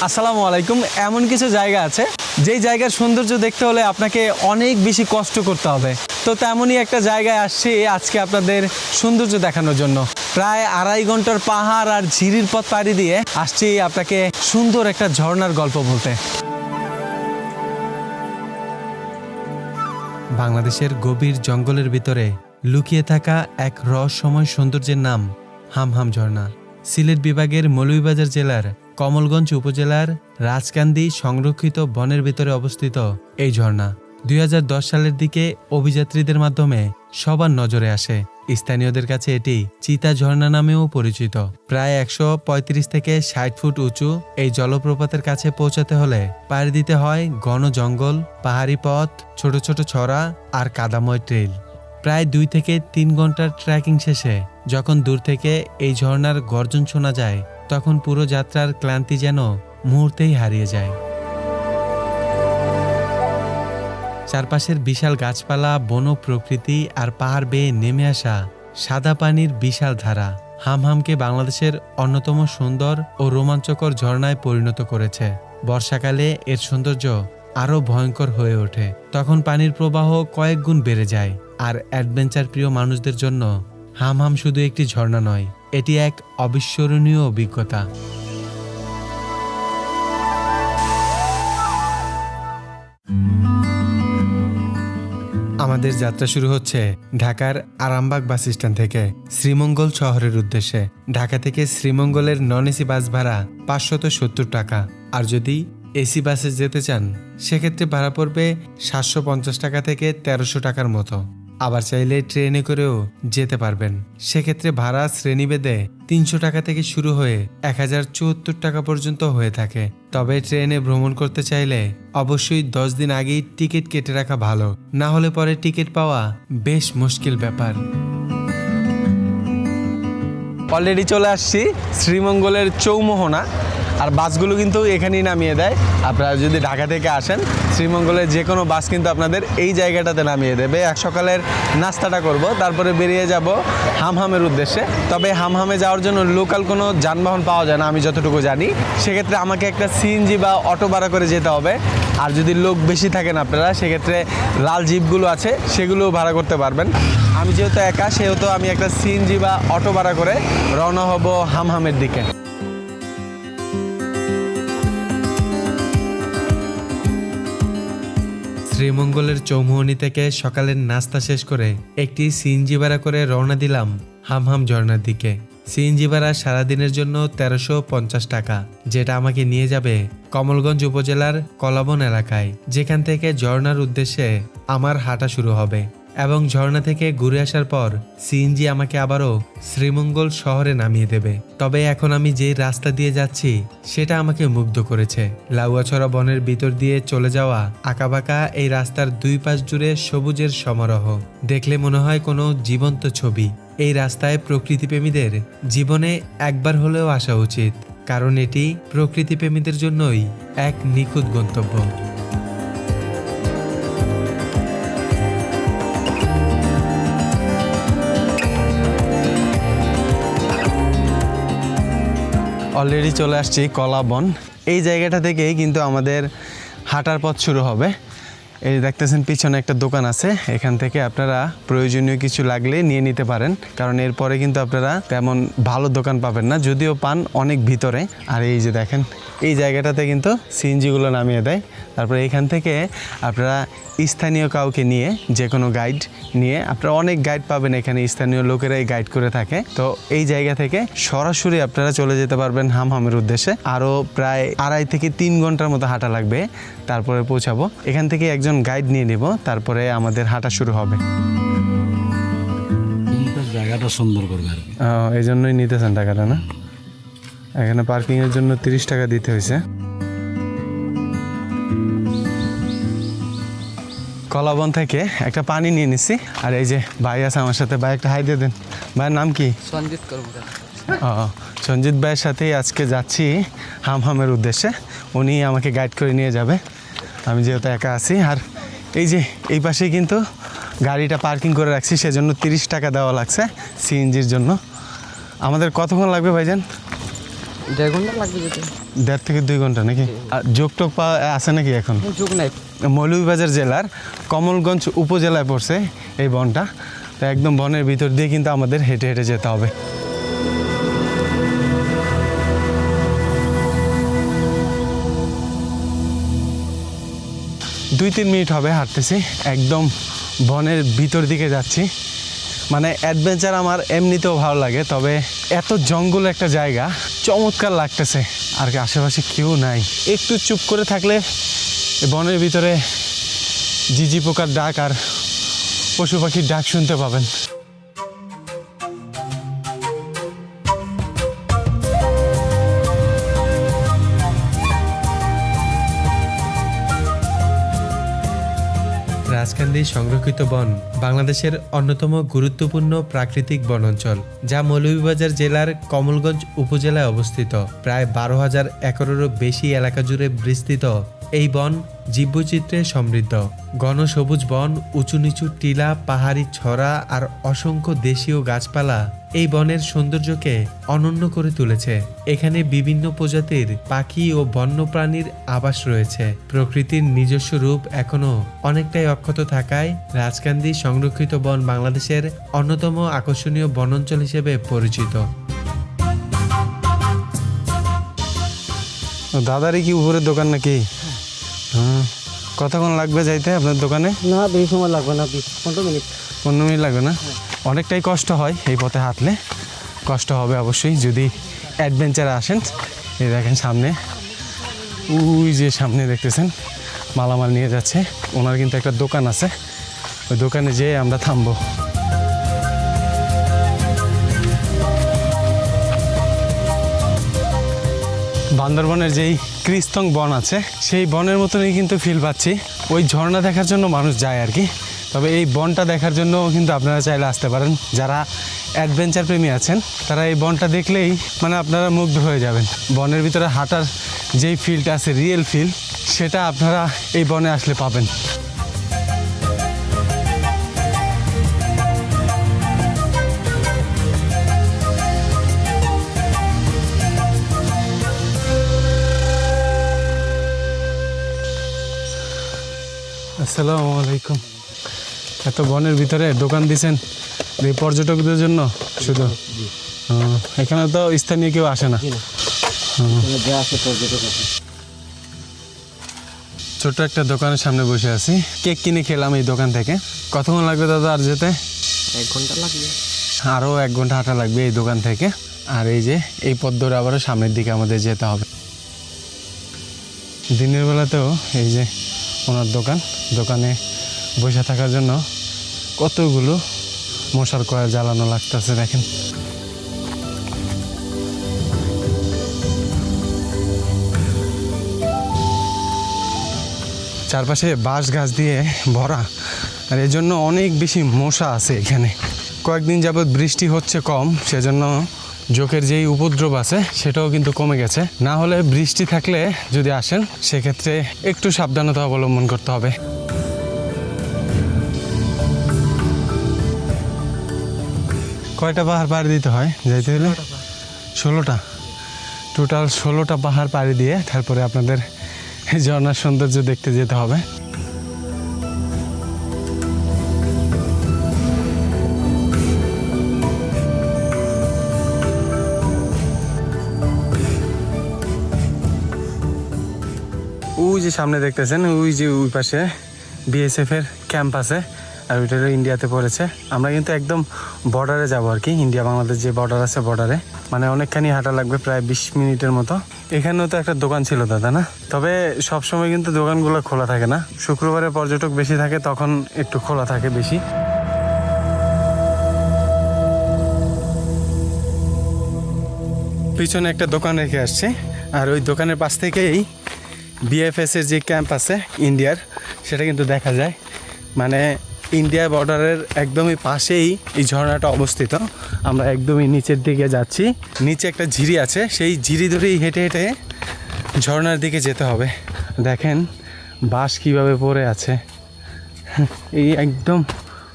আসসালামু আলাইকুম। এমন কিছু জায়গা আছে যেই জায়গার সৌন্দর্য দেখতে হলে আপনাকে অনেক বেশি কষ্ট করতে হবে। তো তেমনই একটা জায়গায় আসছি আজকে আপনাদের সৌন্দর্য দেখানোর জন্য। প্রায় 2.5 ঘন্টার পাহাড় আর ঝিরির পথ পাড়ি দিয়ে আসছি আপনাকে সুন্দর একটা ঝর্ণার গল্প বলতে। বাংলাদেশের গভীর জঙ্গলের ভিতরে লুকিয়ে থাকা এক রহস্যময় সৌন্দর্যের নাম হামহাম ঝর্ণা। সিলেট বিভাগের মৌলভীবাজার জেলার কমলগঞ্জ উপজেলার রাজকান্দি সংরক্ষিত বনের ভিতরে অবস্থিত এই ঝর্ণা 2010 সালের দিকে অভিযাত্রীদের মাধ্যমে সবার নজরে আসে। স্থানীয়দের কাছে এটি চিতা ঝর্ণা নামেও পরিচিত। প্রায় 135 থেকে 60 ফুট উঁচু এই জলপ্রপাতের কাছে পৌঁছাতে হলে পাড়ি দিতে হয় ঘন জঙ্গল, পাহাড়ি পথ, ছোট ছোট ছড়া আর কাদাময় ট্রেল। প্রায় 2 থেকে 3 ঘন্টার ট্রেকিং শেষে যখন দূর থেকে এই ঝর্ণার গর্জন শোনা যায়, তখন পুরো যাত্রার ক্লান্তি যেন মুহূর্তেই হারিয়ে যায়। চারপাশের বিশাল গাছপালা, বন প্রকৃতি আর পাহাড় বেয়ে নেমে আসা সাদা পানির বিশাল ধারা হামহামকে বাংলাদেশের অন্যতম সুন্দর ও রোমাঞ্চকর ঝর্ণায় পরিণত করেছে। বর্ষাকালে এর সৌন্দর্য আরও ভয়ঙ্কর হয়ে ওঠে। তখন পানির প্রবাহ কয়েক গুণ বেড়ে যায়। আর অ্যাডভেঞ্চার প্রিয় মানুষদের জন্য হামহাম শুধু একটি ঝর্ণা নয়, এটি এক অবিস্মরণীয় অভিজ্ঞতা। আমাদের যাত্রা শুরু হচ্ছে ঢাকার আরামবাগ বাস স্ট্যান্ড থেকে শ্রীমঙ্গল শহরের উদ্দেশ্যে। ঢাকা থেকে শ্রীমঙ্গলের নন এসি বাস ভাড়া 570 টাকা, আর যদি এসি বাসে যেতে চান সেক্ষেত্রে ভাড়া পড়বে 750 টাকা থেকে 1300 টাকার মতো। আবার চাইলে ট্রেনে করেও যেতে পারবেন। সেক্ষেত্রে ভাড়া শ্রেণীভেদে 300 টাকা থেকে শুরু হয়ে 1074 টাকা পর্যন্ত হয়ে থাকে। তবে ট্রেনে ভ্রমণ করতে চাইলে অবশ্যই 10 দিন আগেই টিকিট কেটে রাখা ভালো, না হলে পরে টিকিট পাওয়া বেশ মুশকিল ব্যাপার। অলরেডি চলে আসছি শ্রীমঙ্গলের চৌমোহনা, আর বাসগুলো কিন্তু এখানেই নামিয়ে দেয়। আপনারা যদি ঢাকা থেকে আসেন, শ্রীমঙ্গলের যে কোনো বাস কিন্তু আপনাদের এই জায়গাটাতে নামিয়ে দেবে। এক সকালের নাস্তাটা করব, তারপরে বেরিয়ে যাব হামহামের উদ্দেশ্যে। তবে হামহামে যাওয়ার জন্য লোকাল কোনো যানবাহন পাওয়া যায় না আমি যতটুকু জানি। সেক্ষেত্রে আমাকে একটা সিএনজি বা অটো ভাড়া করে যেতে হবে। আর যদি লোক বেশি থাকেন আপনারা, সেক্ষেত্রে লাল জিপগুলো আছে সেগুলোও ভাড়া করতে পারবেন। আমি যেহেতু একা, সেহেতু আমি একটা সিএনজি বা অটো ভাড়া করে রওনা হব হামহামের দিকে। শ্রীমঙ্গলের চৌমুহনী থেকে সকালের নাস্তা শেষ করে একটি সিএনজি ভাড়া করে রওনা দিলাম হামহাম ঝর্ণার দিকে। সিএনজি ভাড়া সারাদিনের জন্য 1350 টাকা, যেটা আমাকে নিয়ে যাবে কমলগঞ্জ উপজেলার কলাবন এলাকায়, যেখান থেকে ঝর্ণার উদ্দেশ্যে আমার হাঁটা শুরু হবে। এবং ঝর্ণা থেকে ঘুরে আসার পর সিএনজি আমাকে আবারও শ্রীমঙ্গল শহরে নামিয়ে দেবে। তবে এখন আমি যে রাস্তা দিয়ে যাচ্ছি সেটা আমাকে মুগ্ধ করেছে। লাউয়াছড়া বনের ভিতর দিয়ে চলে যাওয়া আঁকাবাঁকা এই রাস্তার দুই পাশ জুড়ে সবুজের সমারোহ দেখলে মনে হয় কোনো জীবন্ত ছবি। এই রাস্তায় প্রকৃতিপ্রেমীদের জীবনে একবার হলেও আসা উচিত, কারণ এটি প্রকৃতিপ্রেমীদের জন্যই এক নিখুঁত গন্তব্য। অলরেডি চলে আসছি কলাবন। এই জায়গাটা থেকেই কিন্তু আমাদের হাঁটার পথ শুরু হবে। এই দেখতেছেন পিছনে একটা দোকান আছে, এখান থেকে আপনারা প্রয়োজনীয় কিছু লাগলে নিয়ে নিতে পারেন, কারণ এরপরে কিন্তু আপনারা তেমন ভালো দোকান পাবেন না, যদিও পান অনেক ভিতরে। আর এই যে দেখেন এই জায়গাটাতে কিন্তু সিএনজিগুলো নামিয়ে দেয়। তারপরে এখান থেকে আপনারা স্থানীয় কাউকে নিয়ে, যে কোনো গাইড নিয়ে, আপনারা অনেক গাইড পাবেন এখানে, স্থানীয় লোকেরাই গাইড করে থাকে। তো এই জায়গা থেকে সরাসরি আপনারা চলে যেতে পারবেন হামহামের উদ্দেশ্যে। আরও প্রায় 2.5 থেকে 3 ঘন্টার মতো হাঁটা লাগবে, তারপরে পৌঁছাবো। এখান থেকে একজন গাইড নিয়ে নিব, তারপরে আমাদের হাঁটা শুরু হবে। জায়গাটা সুন্দর করবে আর কি, এই জন্যই নিতেছেন টাকাটা না? এখানে পার্কিংয়ের জন্য 30 টাকা দিতে হয়েছে। কলাবন থেকে একটা পানি নিয়ে নিচ্ছি। আর এই যে ভাই আছে আমার সাথে, ভাই একটা হাই দিয়ে দেন। ভাইয়ের নাম কি? সঞ্জিত কর্মকার। সঞ্জিত ভাইয়ের সাথেই আজকে যাচ্ছি হামহামের উদ্দেশ্যে। উনি আমাকে গাইড করে নিয়ে যাবে, আমি যেহেতু একা আছি। আর এই যে এই পাশেই কিন্তু গাড়িটা পার্কিং করে রাখছি, সেজন্য 30 টাকা দেওয়া লাগছে সিএনজির জন্য। আমাদের কতক্ষণ লাগবে ভাইজান? 1.5 ঘন্টা লাগবে যেতে। 1.5 থেকে 2 ঘন্টা নাকি? আর যোগটোক আছে নাকি এখন? যোগ নাই। মৌলভীবাজার জেলার কমলগঞ্জ উপজেলায় পড়ছে এই বনটা। তো একদম বনের ভিতর দিয়ে কিন্তু আমাদের হেঁটে হেঁটে যেতে হবে। 2-3 মিনিট হবে হাঁটতেছি, একদম বনের ভিতর দিকে যাচ্ছি। মানে অ্যাডভেঞ্চার আমার এমনিতেও ভালো লাগে, তবে এত জঙ্গল একটা জায়গা চমৎকার লাগতেছে। আর কি আশেপাশে কেউ নাই, একটু চুপ করে থাকলে বনের ভিতরে ঝিঝি পোকার ডাক আর পশু পাখির ডাক শুনতে পাবেন। রাজকান্দি সংরক্ষিত বন বাংলাদেশের অন্যতম গুরুত্বপূর্ণ প্রাকৃতিক বনাঞ্চল, যা মৌলভীবাজার জেলার কমলগঞ্জ উপজেলায় অবস্থিত। প্রায় 12,000 একরেরও বেশি এলাকা জুড়ে বিস্তৃত এই বন জীববৈচিত্র্যে সমৃদ্ধ। ঘন সবুজ বন, উঁচু নিচু টিলা, পাহাড়ি ছড়া আর অসংখ্য দেশীয় গাছপালা এই বনের সৌন্দর্যকে অনন্য করে তুলেছে। এখানে বিভিন্ন প্রজাতির পাখি ও বন্যপ্রাণীর আবাস রয়েছে। প্রকৃতির নিজস্ব রূপ এখনো অনেকটাই অক্ষত থাকায় রাজকান্দি সংরক্ষিত বন বাংলাদেশের অন্যতম আকর্ষণীয় বনাঞ্চল হিসেবে পরিচিত। দাদারই কি উপরের দোকান নাকি? কতক্ষণ লাগবে যাইতে আপনার দোকানে? না বেশি সময় লাগবে না, 20-15 মিনিট। 15 মিনিট লাগবে না? অনেকটাই কষ্ট হয় এই পথে হাঁটলে, কষ্ট হবে অবশ্যই যদি অ্যাডভেঞ্চারে আসেন। এই দেখেন সামনে, ওই যে সামনে দেখতেছেন মালামাল নিয়ে যাচ্ছে, ওনার কিন্তু একটা দোকান আছে, ওই দোকানে যেয়ে আমরা থামবো। বান্দরবনের যেই কৃস্তং বন আছে সেই বনের মতনই কিন্তু ফিল পাচ্ছি। ওই ঝর্ণা দেখার জন্য মানুষ যায় আর কি, তবে এই বনটা দেখার জন্য কিন্তু আপনারা চাইলে আসতে পারেন। যারা অ্যাডভেঞ্চার প্রেমী আছেন তারা এই বনটা দেখলেই মানে আপনারা মুগ্ধ হয়ে যাবেন। বনের ভিতরে হাঁটার যেই ফিলটা আছে, রিয়েল ফিল, সেটা আপনারা এই বনে আসলে পাবেন। আসসালামু আলাইকুম। এত বনের ভিতরে দোকান দিছেন এই পর্যটকদের জন্য শুধু? এখানে তো স্থানীয় কেউ আসে না। ছোট্ট একটা দোকানের সামনে বসে আছি, কেক কিনে খেলাম এই দোকান থেকে। কতক্ষণ লাগবে দাদা আর যেতে? 1 ঘন্টা লাগবে। আরও 1 ঘন্টা হাঁটা লাগবে এই দোকান থেকে। আর এই যে এই পথ ধরে আবারও সামনের দিকে আমাদের যেতে হবে। দিনের বেলাতেও এই যে ওনার দোকানে বসে থাকার জন্য কতগুলো মশার কয়েল জ্বালানো লাগতেছে দেখেন। চারপাশে বাঁশ গাছ দিয়ে ভরা, আর এর জন্য অনেক বেশি মশা আছে এখানে। কয়েকদিন যাবৎ বৃষ্টি হচ্ছে কম, সেজন্য জোকের যেই উপদ্রব আছে সেটাও কিন্তু কমে গেছে। না হলে বৃষ্টি থাকলে যদি আসেন সেক্ষেত্রে একটু সাবধানতা অবলম্বন করতে হবে। কয়টা পাহাড় পাড়ি দিতে হয় যাইতে হলে? 16টা। টোটাল 16টা পাহাড় পাড়ি দিয়ে তারপরে আপনাদের ঝর্ণার সৌন্দর্য দেখতে যেতে হবে। ওই যে সামনে দেখতেছেন, ওই যে ওই পাশে বিএসএফ এর ক্যাম্প আছে, আর ওইটা ইন্ডিয়াতে পড়েছে। আমরা কিন্তু একদম বর্ডারে যাবো আর কি, ইন্ডিয়া বাংলাদেশ যে বর্ডার আছে বর্ডারে। মানে অনেকখানি হাঁটা লাগবে, প্রায় 20 মিনিটের মতো। এখানেও তো একটা দোকান ছিল দাদা না? তবে সবসময় কিন্তু দোকানগুলো খোলা থাকে না, শুক্রবারে পর্যটক বেশি থাকে তখন একটু খোলা থাকে বেশি। পিছনে একটা দোকান রেখে আসছে, আর ওই দোকানের পাশ থেকেই বিএফএস এর যে ক্যাম্প আছে ইন্ডিয়ার, সেটা কিন্তু দেখা যায়। মানে ইন্ডিয়া বর্ডারের একদমই পাশেই এই ঝর্ণাটা অবস্থিত। আমরা একদমই নিচের দিকে যাচ্ছি, নিচে একটা ঝিরি আছে, সেই ঝিরি ধরেই হেঁটে হেঁটে ঝর্ণার দিকে যেতে হবে। দেখেন বাঁশ কীভাবে পড়ে আছে, এই একদম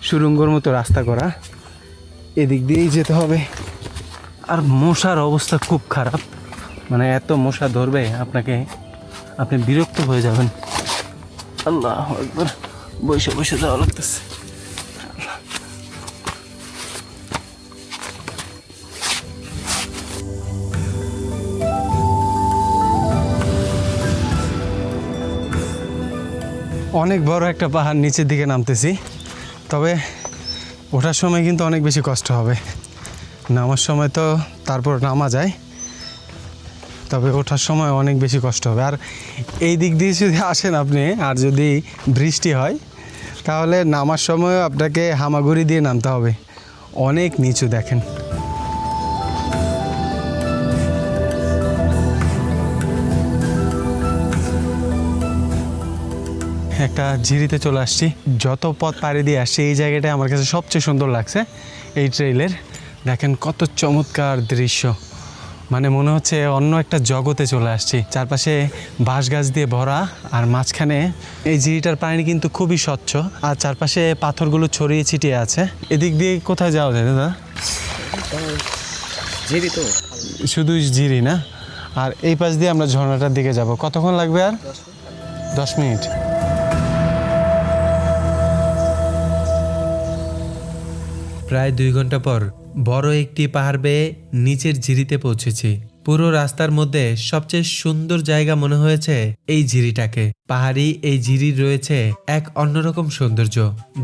সুড়ঙ্গর মতো রাস্তা করা, এদিক দিয়েই যেতে হবে। আর মশার অবস্থা খুব খারাপ, মানে এত মশা ধরবে আপনাকে, আপনি বিরক্ত হয়ে যাবেন। আল্লাহ একবার বসে বসে যাওয়া লাগতেছে। অনেক বড় একটা পাহাড় নিচের দিকে নামতেছি, তবে ওঠার সময় কিন্তু অনেক বেশি কষ্ট হবে। নামার সময় তো তারপর নামা যায়, তবে ওঠার সময় অনেক বেশি কষ্ট হবে। আর এই দিক দিয়ে যদি আসেন আপনি, আর যদি বৃষ্টি হয়, তাহলে নামার সময় আপনাকে হামাগুড়ি দিয়ে নামতে হবে। অনেক নিচু দেখেন। একটা ঝিরিতে চলে আসছি। যত পথ পাড়ি দিয়ে আসছি, এই জায়গাটা আমার কাছে সবচেয়ে সুন্দর লাগছে এই ট্রেইলের। দেখেন কত চমৎকার দৃশ্য, মানে মনে হচ্ছে অন্য একটা জগতে চলে আসছি। চারপাশে বাঁশ গাছ দিয়ে ভরা, আর মাঝখানে এই ঝিরিটার পানি কিন্তু খুবই স্বচ্ছ, আর চারপাশে পাথরগুলো ছড়িয়ে ছিটিয়ে আছে। এদিক দিয়ে কোথায় যাওয়া যায় দাদা? ঝিরি তো শুধু ঝিরি না, আর এই পাশ দিয়ে আমরা ঝর্ণাটার দিকে যাব। কতক্ষণ লাগবে? আর 10 মিনিট। প্রায় 2 ঘন্টা পর বড় একটি পাহাড় বেয়ে নিচের ঝিরিতে পৌঁছেছি। পুরো রাস্তার মধ্যে সবচেয়ে সুন্দর জায়গা মনে হয়েছে এই ঝিরিটাকে। পাহাড়ি এই ঝিরির রয়েছে এক অন্যরকম সৌন্দর্য,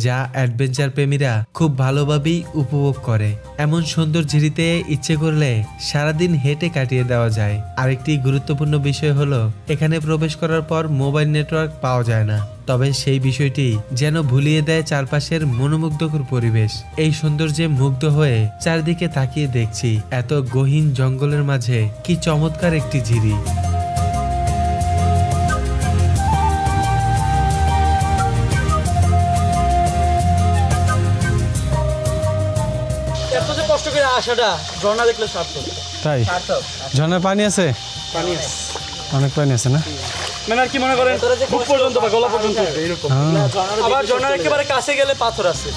যা অ্যাডভেঞ্চার প্রেমীরা খুব ভালোভাবেই উপভোগ করে। এমন সুন্দর ঝিরিতে ইচ্ছে করলে সারাদিন হেঁটে কাটিয়ে দেওয়া যায়। আরেকটি গুরুত্বপূর্ণ বিষয় হলো, এখানে প্রবেশ করার পর মোবাইল নেটওয়ার্ক পাওয়া যায় না, তবে সেই বিষয়টি যেন ভুলিয়ে দেয় চারপাশের মনোমুগ্ধকর পরিবেশ। এই সৌন্দর্যে মুগ্ধ হয়ে চারদিকে তাকিয়ে দেখছি, এত গহীন জঙ্গলের মাঝে কি চমৎকার একটি ঝিরি। এত যে কষ্ট করে আসাটা ঝর্ণা দেখলে সার্থক। তাই? ঝর্ণার পানি আছে? পানি আছে, অনেক পানি আছে না? মানে আর কি মনে করেন বুক পর্যন্ত বা গলা পর্যন্ত এরকম। আবার ঝর্ণার একেবারে কাছে গেলে পাথর আছে।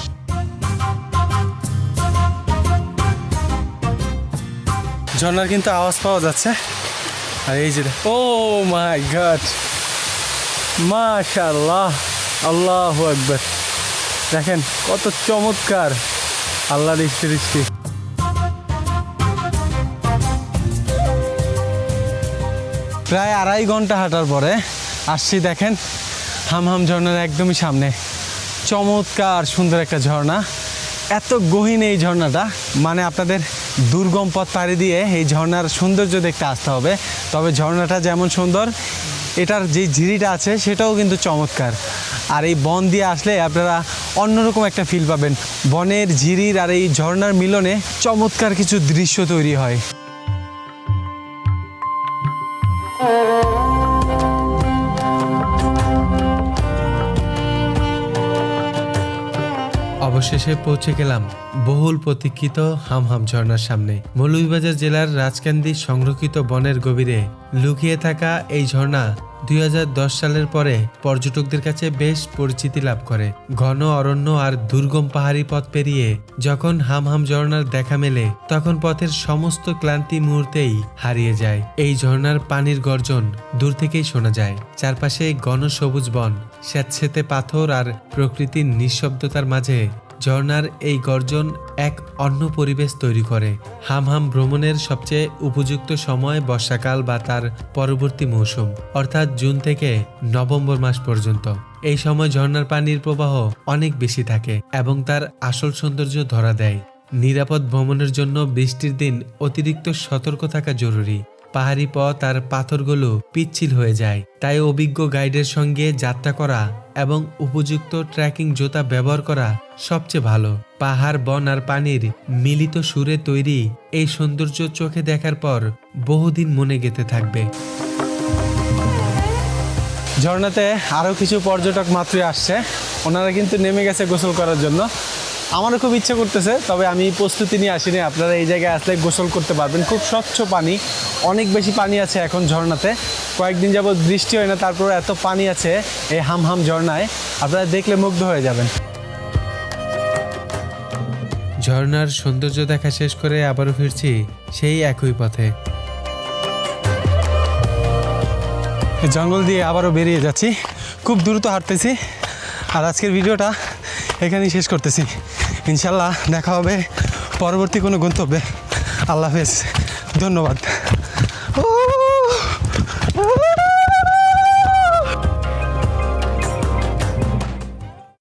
ঝর্ণার কিন্তু আওয়াজ পাওয়া যাচ্ছে। আর এই যে, ও মাই গড, মাশাআল্লাহ, আল্লাহু আকবার। দেখেন কত চমৎকার আল্লাহর সৃষ্টি। প্রায় 2.5 ঘন্টা হাঁটার পরে আসছি, দেখেন হামহাম ঝর্ণার একদমই সামনে। চমৎকার সুন্দর একটা ঝর্ণা, এত গহীন এই ঝর্ণাটা, মানে আপনাদের দুর্গম পথ পাড়ি দিয়ে এই ঝর্ণার সৌন্দর্য দেখতে আসতে হবে। তবে ঝর্ণাটা যেমন সুন্দর, এটার যে ঝিরিটা আছে সেটাও কিন্তু চমৎকার। আর এই বন দিয়ে আসলে আপনারা অন্যরকম একটা ফিল পাবেন। বনের ঝিরির আর এই ঝর্ণার মিলনে চমৎকার কিছু দৃশ্য তৈরি হয়। অবশেষে পৌঁছে গেলাম বহুল প্রতীক্ষিত হামহাম ঝর্ণার সামনে। মৌলভীবাজার জেলার রাজকান্দি সংরক্ষিত বনের গভীরে লুকিয়ে থাকা এই ঝর্ণা 2010 সালের পরে পর্যটকদের কাছে বেশ পরিচিতি লাভ করে। ঘন অরণ্য আর দুর্গম পাহাড়ি পথ পেরিয়ে যখন হামহাম ঝর্ণার দেখা মেলে, তখন পথের সমস্ত ক্লান্তি মুহূর্তেই হারিয়ে যায়। এই ঝর্ণার পানির গর্জন দূর থেকেই শোনা যায়। চারপাশে ঘন সবুজ বন, স্যাঁতসেঁতে পাথর আর প্রকৃতির নিঃশব্দতার মাঝে ঝর্ণার এই গর্জন এক অন্য পরিবেশ তৈরি করে। হামহাম ভ্রমণের সবচেয়ে উপযুক্ত সময় বর্ষাকাল বা তার পরবর্তী মৌসুম, অর্থাৎ জুন থেকে নভেম্বর মাস পর্যন্ত। এই সময় ঝর্ণার পানির প্রবাহ অনেক বেশি থাকে এবং তার আসল সৌন্দর্য ধরা দেয়। নিরাপদ ভ্রমণের জন্য বৃষ্টির দিন অতিরিক্ত সতর্ক থাকা জরুরি। পাহাড়ি পথ আর পাথরগুলো পিচ্ছিল হয়ে যায়, তাই অভিজ্ঞ গাইডের সঙ্গে যাত্রা করা এবং উপযুক্ত ট্রেকিং জুতা ব্যবহার করা সবচেয়ে ভালো। পাহাড়, বন আর পানির মিলিত সুরে তৈরি এই সৌন্দর্য চোখে দেখার পর বহুদিন মনে গেঁথে থাকবে। ঝর্ণাতে আরও কিছু পর্যটক মাত্রই আসছে, ওনারা কিন্তু নেমে গেছে গোসল করার জন্য। আমারও খুব ইচ্ছা করতেছে, তবে আমি প্রস্তুতি নিয়ে আসিনি। আপনারা এই জায়গায় আসলে গোসল করতে পারবেন। খুব স্বচ্ছ পানি, অনেক বেশি পানি আছে এখন ঝর্ণাতে। কয়েকদিন যাবত বৃষ্টি হয় না, তারপরে এত পানি আছে এই হামহাম ঝর্ণায়, আপনারা দেখলে মুগ্ধ হয়ে যাবেন। ঝর্ণার সৌন্দর্য দেখা শেষ করে আবারও ফিরছি সেই একই পথে। এই জঙ্গল দিয়ে আবারও বেরিয়ে যাচ্ছি, খুব দ্রুত হাঁটতেছি। আর আজকের ভিডিওটা এখানেই শেষ করতেছি। ইনশাল্লাহ দেখা হবে পরবর্তী কোনো গন্তব্যে। আল্লাহ হাফেজ, ধন্যবাদ।